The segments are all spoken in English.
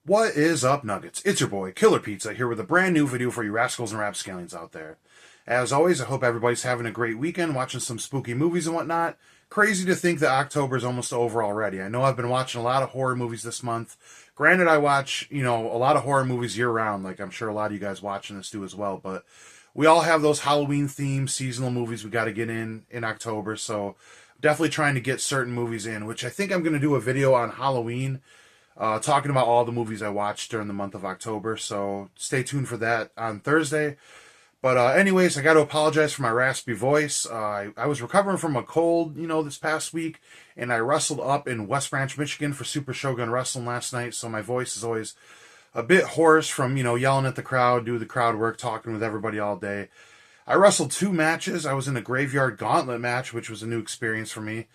What is up, Nuggets? It's your boy, Killer Pizza, here with a brand new video for you rascals and rapscallions out there. As always, I hope everybody's having a great weekend, watching some spooky movies and whatnot. Crazy to think that October is almost over already. I know I've been watching a lot of horror movies this month. Granted, I watch, a lot of horror movies year-round, like I'm sure a lot of you guys watching this do as well, but we all have those Halloween-themed seasonal movies we got to get in October, so definitely trying to get certain movies in, which I think I'm going to do a video on Halloween, talking about all the movies I watched during the month of October, so stay tuned for that on Thursday. But anyways, I got to apologize for my raspy voice. I was recovering from a cold, this past week, and I wrestled up in West Branch, Michigan for Super Shogun Wrestling last night, so my voice is always a bit hoarse from, yelling at the crowd, do the crowd work, talking with everybody all day. I wrestled 2 matches. I was in a graveyard gauntlet match, which was a new experience for me.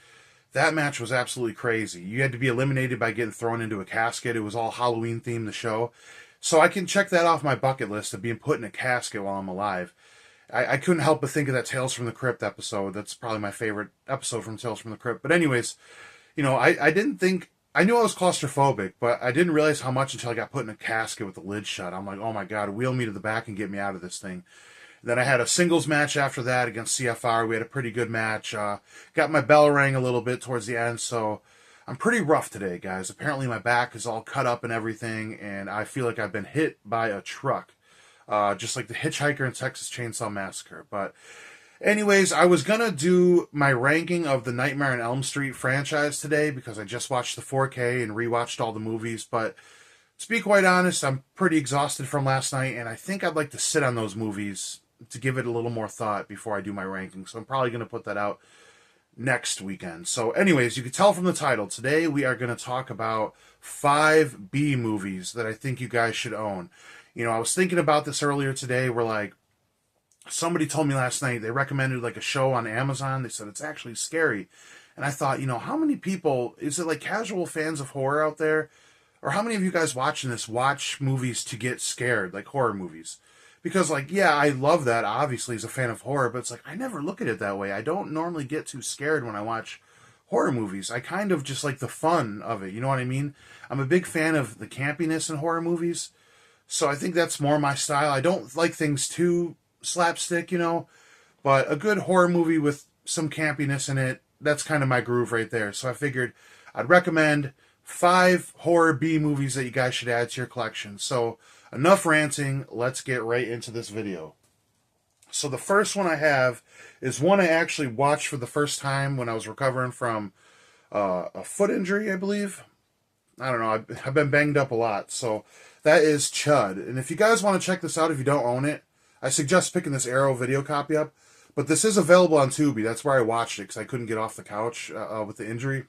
That match was absolutely crazy. You had to be eliminated by getting thrown into a casket. It was all Halloween themed, the show. So I can check that off my bucket list of being put in a casket while I'm alive. I couldn't help but think of that Tales from the Crypt episode. That's probably my favorite episode from Tales from the Crypt. But anyways, I didn't think... I knew I was claustrophobic, but I didn't realize how much until I got put in a casket with the lid shut. I'm like, oh my god, wheel me to the back and get me out of this thing. Then I had a singles match after that against CFR. We had a pretty good match. Got my bell rang a little bit towards the end, so I'm pretty rough today, guys. Apparently my back is all cut up and everything, and I feel like I've been hit by a truck. Just like the hitchhiker in Texas Chainsaw Massacre. But anyways, I was going to do my ranking of the Nightmare on Elm Street franchise today because I just watched the 4K and rewatched all the movies, but to be quite honest, I'm pretty exhausted from last night, and I think I'd like to sit on those movies to give it a little more thought before I do my ranking. So I'm probably going to put that out next weekend. So anyways, you can tell from the title, today we are going to talk about 5 B movies that I think you guys should own. I was thinking about this earlier today where somebody told me last night they recommended a show on Amazon. They said it's actually scary. And I thought, how many people, is it casual fans of horror out there? Or how many of you guys watching this watch movies to get scared, like horror movies? Because, yeah, I love that, obviously, as a fan of horror, but it's I never look at it that way. I don't normally get too scared when I watch horror movies. I kind of just like the fun of it, you know what I mean? I'm a big fan of the campiness in horror movies, so I think that's more my style. I don't like things too slapstick, but a good horror movie with some campiness in it, that's kind of my groove right there. So I figured I'd recommend 5 horror B movies that you guys should add to your collection. So enough ranting, let's get right into this video. So the first one I have is one I actually watched for the first time when I was recovering from a foot injury, I believe. I don't know, I've been banged up a lot. So that is CHUD. And if you guys want to check this out, if you don't own it, I suggest picking this Arrow video copy up. But this is available on Tubi. That's where I watched it because I couldn't get off the couch with the injury.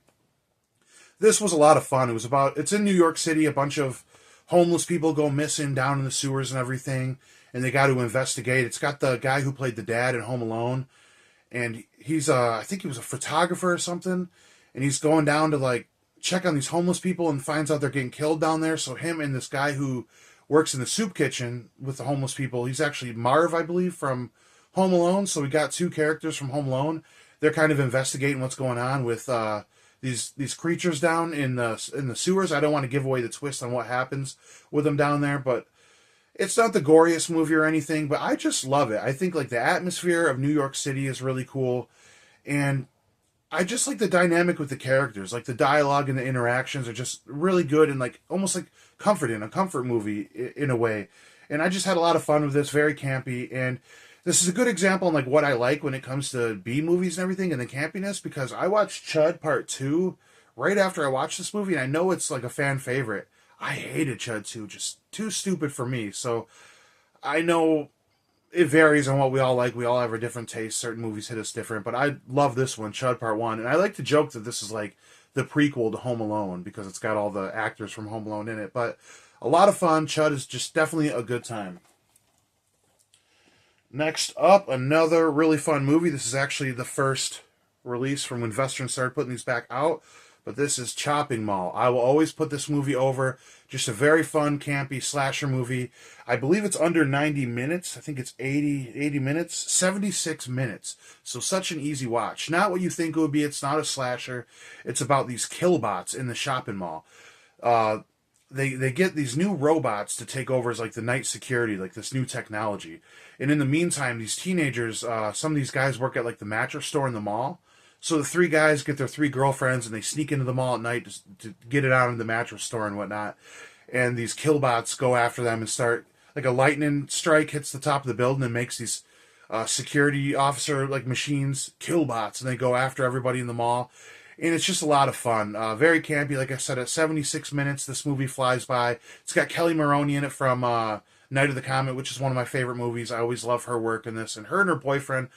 This was a lot of fun. It's in New York City. A bunch of homeless people go missing down in the sewers and everything, and they got to investigate. It's got the guy who played the dad in Home Alone, and he's I think he was a photographer or something, and he's going down to check on these homeless people and finds out they're getting killed down there. So him and this guy who works in the soup kitchen with the homeless people, he's actually Marv, I believe, from Home Alone. So we got 2 characters from Home Alone. They're kind of investigating what's going on with these creatures down in the sewers. I don't want to give away the twist on what happens with them down there, but it's not the goriest movie or anything, but I just love it. I think the atmosphere of New York City is really cool, and I just like the dynamic with the characters. The dialogue and the interactions are just really good and almost comforting, a comfort movie in a way. And I just had a lot of fun with this, very campy, and this is a good example on what I like when it comes to B movies and everything and the campiness, because I watched CHUD Part 2 right after I watched this movie, and I know it's a fan favorite. I hated CHUD 2, just too stupid for me. So I know it varies on what we all like. We all have a different taste. Certain movies hit us different, but I love this one, CHUD Part 1. And I like to joke that this is the prequel to Home Alone because it's got all the actors from Home Alone in it. But a lot of fun. CHUD is just definitely a good time. Next up, another really fun movie. This is actually the first release from when Vestron started putting these back out, but this is Chopping Mall. I will always put this movie over. Just a very fun, campy slasher movie. I believe it's under 90 minutes. I think it's 80 minutes. 76 minutes. So such an easy watch. Not what you think it would be. It's not a slasher. It's about these killbots in the shopping mall. they get these new robots to take over as like the night security, like this new technology. And in the meantime, these teenagers, some of these guys work at like the mattress store in the mall. So the three guys get their three girlfriends and they sneak into the mall at night to get it out of the mattress store and whatnot. And these killbots go after them and start, like a lightning strike hits the top of the building and makes these security officer like machines killbots, and they go after everybody in the mall. And it's just a lot of fun. Very campy. Like I said, at 76 minutes, this movie flies by. It's got Kelly Maroney in it from Night of the Comet, which is one of my favorite movies. I always love her work in this. And her boyfriend,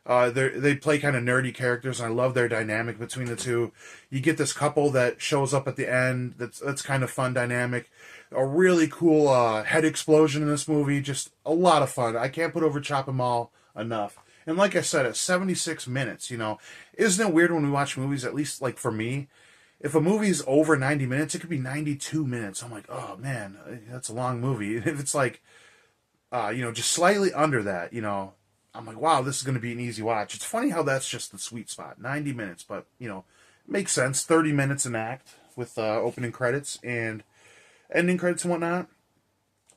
they play kind of nerdy characters, and I love their dynamic between the two. You get this couple that shows up at the end. That's kind of fun dynamic. A really cool head explosion in this movie. Just a lot of fun. I can't put over Chop 'Em All enough. And like I said, at 76 minutes, isn't it weird when we watch movies, at least like for me, if a movie's over 90 minutes, it could be 92 minutes. I'm like, oh man, that's a long movie. If it's like, just slightly under that, I'm like, wow, this is going to be an easy watch. It's funny how that's just the sweet spot, 90 minutes, but, makes sense. 30 minutes an act with opening credits and ending credits and whatnot.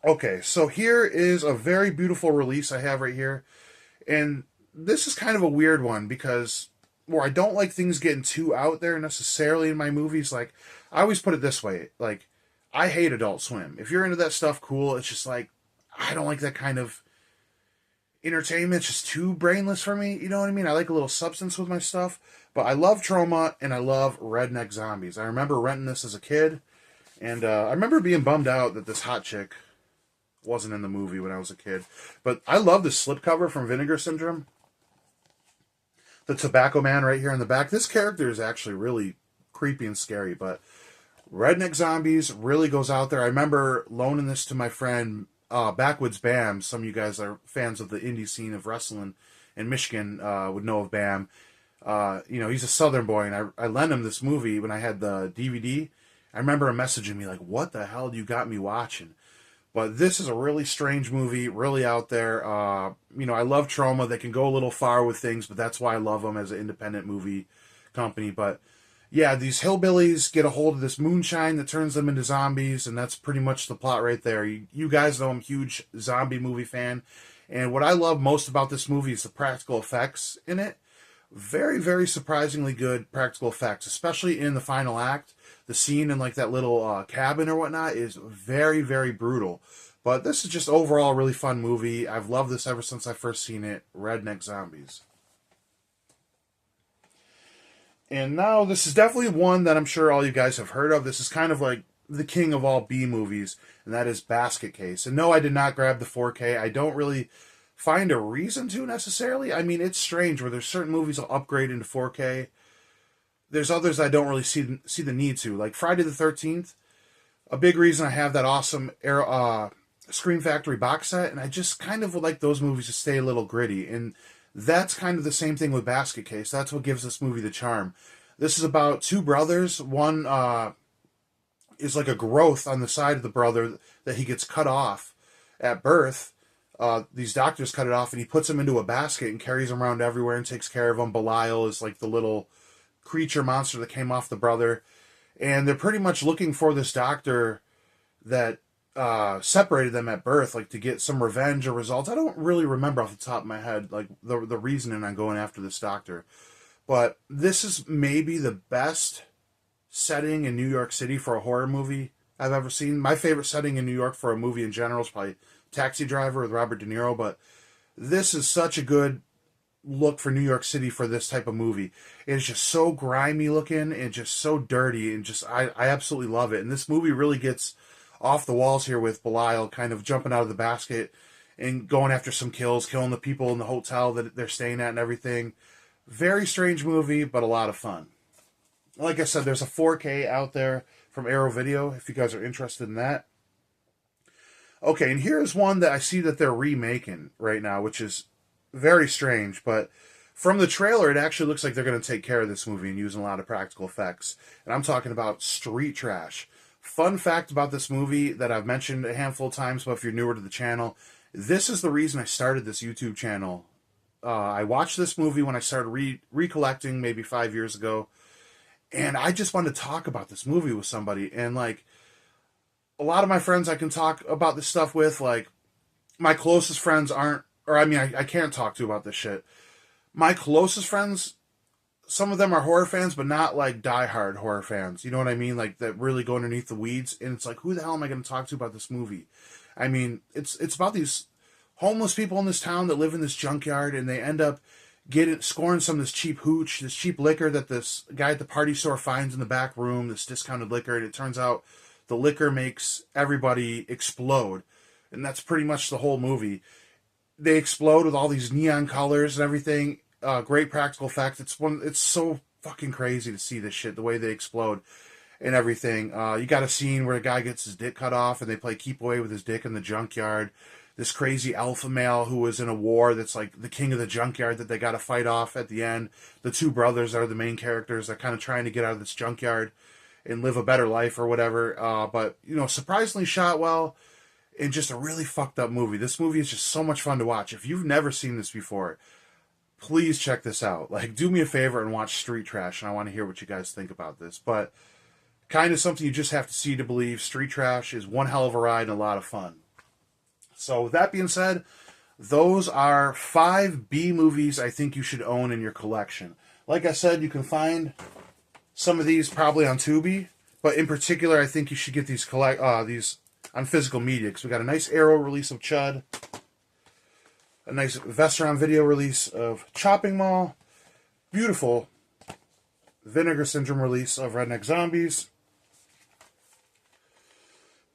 Okay, so here is a very beautiful release I have right here. And this is kind of a weird one because where I don't like things getting too out there necessarily in my movies. Like, I always put it this way. Like, I hate Adult Swim. If you're into that stuff, cool. It's just like, I don't like that kind of entertainment. It's just too brainless for me. You know what I mean? I like a little substance with my stuff. But I love Trauma and I love Redneck Zombies. I remember renting this as a kid. And I remember being bummed out that this hot chick wasn't in the movie when I was a kid. But I love the slipcover from Vinegar Syndrome. The Tobacco Man right here in the back. This character is actually really creepy and scary, but Redneck Zombies really goes out there. I remember loaning this to my friend, Backwoods Bam. Some of you guys are fans of the indie scene of wrestling in Michigan would know of Bam. He's a Southern boy, and I lent him this movie when I had the DVD. I remember him messaging me like, what the hell you got me watching? But this is a really strange movie, really out there. I love Trauma. They can go a little far with things, but that's why I love them as an independent movie company. But yeah, these hillbillies get a hold of this moonshine that turns them into zombies, and that's pretty much the plot right there. You guys know I'm a huge zombie movie fan, and what I love most about this movie is the practical effects in it. Very, very surprisingly good practical effects, especially in the final act. The scene in like that little cabin or whatnot is very, very brutal. But this is just overall a really fun movie. I've loved this ever since I first seen it. Redneck Zombies. And now this is definitely one that I'm sure all you guys have heard of. This is kind of like the king of all B movies, and that is Basket Case. And no, I did not grab the 4K. I don't really find a reason to necessarily. I mean, it's strange where there's certain movies I'll upgrade into 4K. There's others I don't really see the need to. Like Friday the 13th, a big reason I have that awesome Scream Factory box set, and I just kind of would like those movies to stay a little gritty. And that's kind of the same thing with Basket Case. That's what gives this movie the charm. This is about two brothers. One is like a growth on the side of the brother that he gets cut off at birth. These doctors cut it off, and he puts him into a basket and carries him around everywhere and takes care of him. Belial is like the little creature monster that came off the brother, and they're pretty much looking for this doctor that separated them at birth, like to get some revenge or results. I don't really remember off the top of my head like the reasoning on going after this doctor, but this is maybe the best setting in New York City for a horror movie I've ever seen. My favorite setting in New York for a movie in general is probably Taxi Driver with Robert De Niro, but this is such a good look for New York City for this type of movie. It's just so grimy looking and just so dirty, and just I absolutely love it. And this movie really gets off the walls here with Belial kind of jumping out of the basket and going after some kills, killing the people in the hotel that they're staying at and everything. Very strange movie, but a lot of fun. Like I said, there's a 4K out there from Arrow Video if you guys are interested in that. Okay, and here's one that I see that they're remaking right now, which is very strange, but from the trailer, it actually looks like they're going to take care of this movie and using a lot of practical effects. And I'm talking about Street Trash. Fun fact about this movie that I've mentioned a handful of times, but if you're newer to the channel, this is the reason I started this YouTube channel. I watched this movie when I started recollecting maybe 5 years ago, and I just wanted to talk about this movie with somebody. And like, a lot of my friends I can talk about this stuff with, like, my closest friends aren't, or I mean, I can't talk to about this shit. My closest friends, some of them are horror fans, but not like diehard horror fans. You know what I mean? Like, that really go underneath the weeds. And it's like, who the hell am I going to talk to about this movie? I mean, it's about these homeless people in this town that live in this junkyard, and they end up scoring some of this cheap hooch, this cheap liquor that this guy at the party store finds in the back room, this discounted liquor, and it turns out the liquor makes everybody explode. And that's pretty much the whole movie. They explode with all these neon colors and everything. Great practical effects. It's so fucking crazy to see this shit, the way they explode and everything. You got a scene where a guy gets his dick cut off and they play keep away with his dick in the junkyard. This crazy alpha male who was in a war that's like the king of the junkyard that they got to fight off at the end. The two brothers are the main characters. They're kind of trying to get out of this junkyard and live a better life or whatever. But, you know, surprisingly shot well. And just a really fucked up movie. This movie is just so much fun to watch. If you've never seen this before, please check this out. Like, do me a favor and watch Street Trash, and I want to hear what you guys think about this. But kind of something you just have to see to believe. Street Trash is one hell of a ride and a lot of fun. So with that being said, those are 5 B movies I think you should own in your collection. Like I said, you can find some of these probably on Tubi, but in particular, I think you should get these on physical media, because we got a nice Arrow release of CHUD, a nice Vestron video release of Chopping Mall, beautiful Vinegar Syndrome release of REDneck Zombies,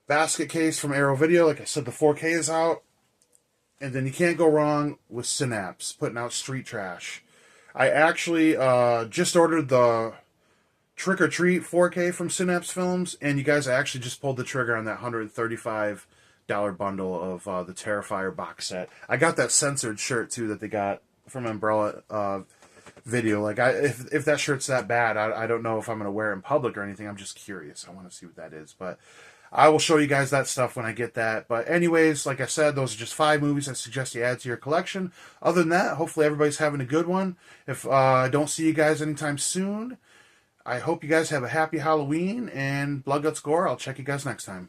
basket case from Arrow Video, like I said, the 4K is out, and then you can't go wrong with Synapse putting out Street Trash. I actually just ordered the Trick or Treat 4K from Synapse Films, and you guys, I actually just pulled the trigger on that $135 bundle of the Terrifier box set. I got that censored shirt too that they got from Umbrella Video. Like, if that shirt's that bad, I don't know if I'm gonna wear it in public or anything. I'm just curious. I want to see what that is, but I will show you guys that stuff when I get that. But anyways, like I said, those are just 5 movies I suggest you add to your collection. Other than that, hopefully everybody's having a good one. If I don't see you guys anytime soon, I hope you guys have a happy Halloween and Blood Guts Gore. I'll check you guys next time.